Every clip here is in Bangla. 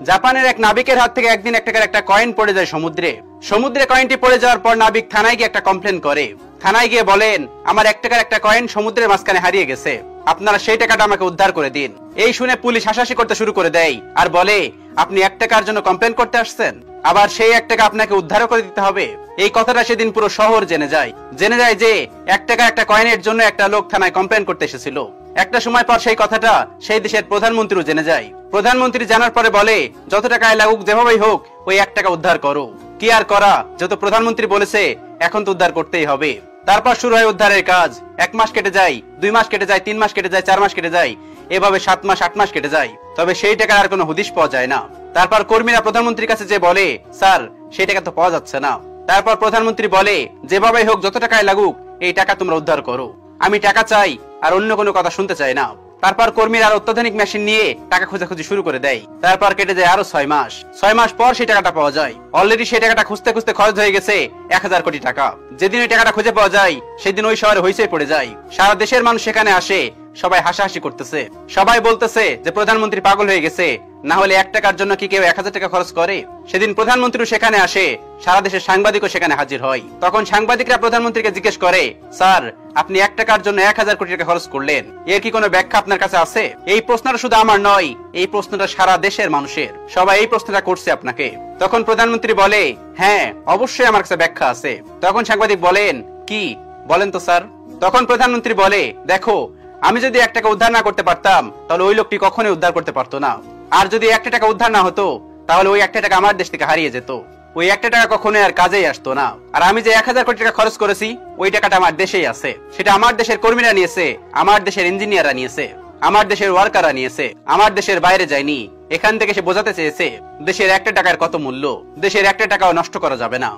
জাপানের এক নাবিকের হাত থেকে একদিন 1 টাকার একটা কয়েন পড়ে যায় সমুদ্রে। সমুদ্রে কয়েনটি পড়ে যাওয়ার পর নাবিক থানায় গিয়ে একটা কমপ্লেন করে। থানায় গিয়ে বলেন, আমার 1 টাকার একটা কয়েন সমুদ্রের মাঝখানে হারিয়ে গেছে, আপনারা সেই টাকাটা আমাকে উদ্ধার করে দিন। এই শুনে পুলিশ হাসাহাসি করতে শুরু করে দেয় আর বলে, আপনি 1 টাকার জন্য কমপ্লেন করতে আসছেন, আবার সেই 1 টাকা আপনাকে উদ্ধারও করে দিতে হবে? এই কথাটা সেদিন পুরো শহর জেনে যায় যে 1 টাকা একটা কয়েনের জন্য একটা লোক থানায় কমপ্লেন করতে এসেছিল। একটা সময় পর সেই কথাটা সেই দেশের প্রধানমন্ত্রীও জেনে যায়। প্রধানমন্ত্রী জানার পরে বলে, যত টাকায় লাগুক যেভাবেই হোক ওই 1 টাকা উদ্ধার করো। কি আর করা, যত প্রধানমন্ত্রী বলেছে এখন তো উদ্ধার করতেই হবে। তারপর শুরু হয় উদ্ধারের কাজ। 1 মাস কেটে যায়, 2 মাস কেটে যায়, 3 মাস কেটে যায়, 4 মাস কেটে যায়, এভাবে 7 মাস 8 মাস কেটে যায়। তবে সেই টাকার আর কোনো হদিশ পাওয়া যায় না। তারপর কর্মীরা প্রধানমন্ত্রীর কাছে যে বলে, স্যার সেই টাকা তো পাওয়া যাচ্ছে না। তারপর প্রধানমন্ত্রী বলে, যেভাবেই হোক যত টাকায় লাগুক এই টাকা তোমরা উদ্ধার করো, আমি টাকা চাই আর অন্য কোনো কথা শুনতে চাই না। তারপর কর্মীরা আর অত্যাধুনিক মেশিন নিয়ে টাকা খোঁজাখুঁজি শুরু করে দেয়। তারপর কেটে যায় আরো 6 মাস। 6 মাস পর সেই টাকাটা পাওয়া যায়। অলরেডি সেই টাকাটা খুঁজতে খুঁজতে খরচ হয়ে গেছে 1000 কোটি টাকা। যেদিন ওই টাকাটা খুঁজে পাওয়া যায় সেদিন ওই শহরে হইচই পড়ে যায়। সারা দেশের মানুষ সেখানে আসে, সবাই হাসাহাসি করতেছে। সবাই বলতেছে যে প্রধানমন্ত্রী পাগল হয়ে গেছে, না হলে 1 টাকার জন্য কি কেউ 1000 টাকা খরচ করে? সেদিন প্রধানমন্ত্রী সেখানে আসে, সারা দেশের সাংবাদিকও সেখানে হাজির হয়। তখন সাংবাদিকরা প্রধানমন্ত্রীকে জিজ্ঞেস করে, স্যার আপনি 1 টাকার জন্য 1000 কোটি টাকা খরচ করলেন, এর কি কোনো ব্যাখ্যা আপনার কাছে আছে? এই প্রশ্নটা শুধু আমার নয়, এই প্রশ্নটা সারা দেশের মানুষের, সবাই এই প্রশ্নটা করছে আপনাকে। তখন প্রধানমন্ত্রী বলে, হ্যাঁ অবশ্যই আমার কাছে ব্যাখ্যা আছে। তখন সাংবাদিক বলেন, কি বলেন তো স্যার? তখন প্রধানমন্ত্রী বলে, দেখো আমি যদি 1 টাকা উদ্ধার না করতে পারতাম তাহলে ওই লোকটি কখনোই উদ্ধার করতে পারতো না। আর যদি 1 টাকা উদ্ধার না হতো তাহলে ওই 1 টাকা আমার দেশ থেকে হারিয়ে যেত। ওই 1 টাকা কখনোই আর কাজেই আসতো না। আর আমি যে 1000 কোটি টাকা খরচ করেছি ওই টাকাটা আমার দেশেই আছে। সেটা আমার দেশের কর্মীরা নিয়েছে, আমার দেশের ইঞ্জিনিয়াররা নিয়েছে, আমার দেশের ওয়ার্কাররা নিয়েছে, আমার দেশের বাইরে যায়নি। এখান থেকে সে বোঝাতে চেয়েছে দেশের 1 টাকার কত মূল্য, দেশের 1 টাকাও নষ্ট করা যাবে না।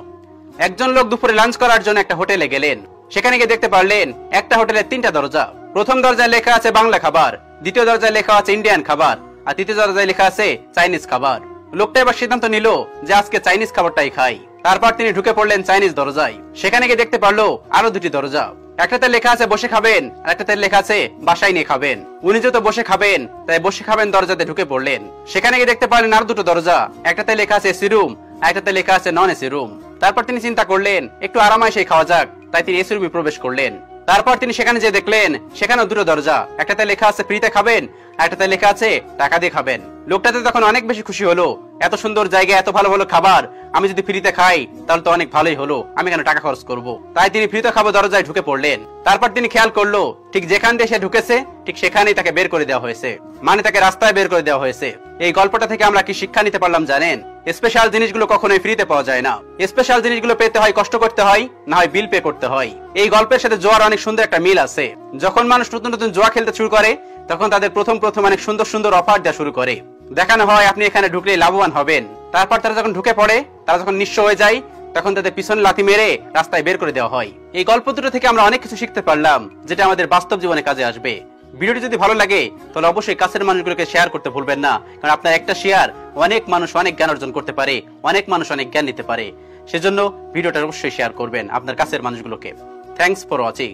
একজন লোক দুপুরে লাঞ্চ করার জন্য একটা হোটেলে গেলেন। সেখানে গিয়ে দেখতে পারলেন একটা হোটেলের 3টা দরজা। প্রথম দরজায় লেখা আছে বাংলা খাবার, দ্বিতীয় দরজায় লেখা আছে ইন্ডিয়ান খাবার, আর তৃতীয় দরজায় লেখা আছে চাইনিজ খাবার। লোকটা এবার সিদ্ধান্ত নিল যে আজকে চাইনিজ খাবারটাই খাই। তারপর তিনি ঢুকে পড়লেন চাইনিজ দরজায়। সেখানে গিয়ে দেখতে পারলো আরো 2টি দরজা। একটাতে লেখা আছে বসে খাবেন, আর একটাতে লেখা আছে বাসায় নিয়ে খাবেন। উনি যেহেতু বসে খাবেন তাই বসে খাবেন দরজাতে ঢুকে পড়লেন। সেখানে গিয়ে দেখতে পারলেন আরো 2টো দরজা। একটাতে লেখা আছে এসি রুম, আর একটাতে লেখা আছে নন এসি রুম। তারপর তিনি চিন্তা করলেন একটু আরামায় সেই খাওয়া যাক, তাই তিনি এসি রুমে প্রবেশ করলেন। তারপর তিনি সেখানে যে দেখলেন সেখানেও 2টো দরজা। একটাতে লেখা আছে ফ্রিতে খাবেন, আর একটাতে লেখা আছে টাকা দিয়ে খাবেন। লোকটাতে তখন অনেক বেশি খুশি হলো, এত সুন্দর জায়গা, এত ভালো ভালো খাবার, আমি যদি ফ্রিতে খাই তাহলে তো অনেক ভালোই হলো, আমি কেন টাকা খরচ করব? তাই তিনি ফ্রিতে খাবো দরজায় ঢুকে পড়লেন। তারপর তিনি খেয়াল করলো ঠিক যেখান দিয়ে সে ঢুকেছে ঠিক সেখানেই তাকে বের করে দেওয়া হয়েছে, মানে তাকে রাস্তায় বের করে দেওয়া হয়েছে। এই গল্পটা থেকে আমরা কি শিক্ষা নিতে পারলাম জানেন? স্পেশাল জিনিসগুলো কখনোই ফ্রিতে পাওয়া যায় না। স্পেশাল জিনিসগুলো পেতে হয় কষ্ট করতে হয়, না হয় বিল পে করতে হয়। এই গল্পের সাথে জোয়ার অনেক সুন্দর একটা মিল আছে। যখন মানুষ নতুন নতুন জোয়া খেলতে শুরু করে তখন তাদের প্রথম অনেক সুন্দর সুন্দর অফার দেওয়া শুরু করে। দেখানো হয় আপনি এখানে ঢুকলেই লাভবান হবেন। তারপর তারা যখন ঢুকে পড়ে, তারা যখন নিঃস্ব হয়ে যায়, তখন তাদের পিছনে লাথি মেরে রাস্তায় বের করে দেওয়া হয়। এই গল্প দুটো থেকে আমরা অনেক কিছু শিখতে পারলাম যেটা আমাদের বাস্তব জীবনে কাজে আসবে। ভিডিওটি যদি ভালো লাগে তাহলে অবশ্যই কাছের মানুষগুলোকে শেয়ার করতে ভুলবেন না, কারণ আপনার একটা শেয়ার অনেক মানুষ অনেক জ্ঞান অর্জন করতে পারে, অনেক মানুষ অনেক জ্ঞান নিতে পারে। সেজন্য ভিডিওটা অবশ্যই শেয়ার করবেন আপনার কাছের মানুষগুলোকে। Thanks for watching.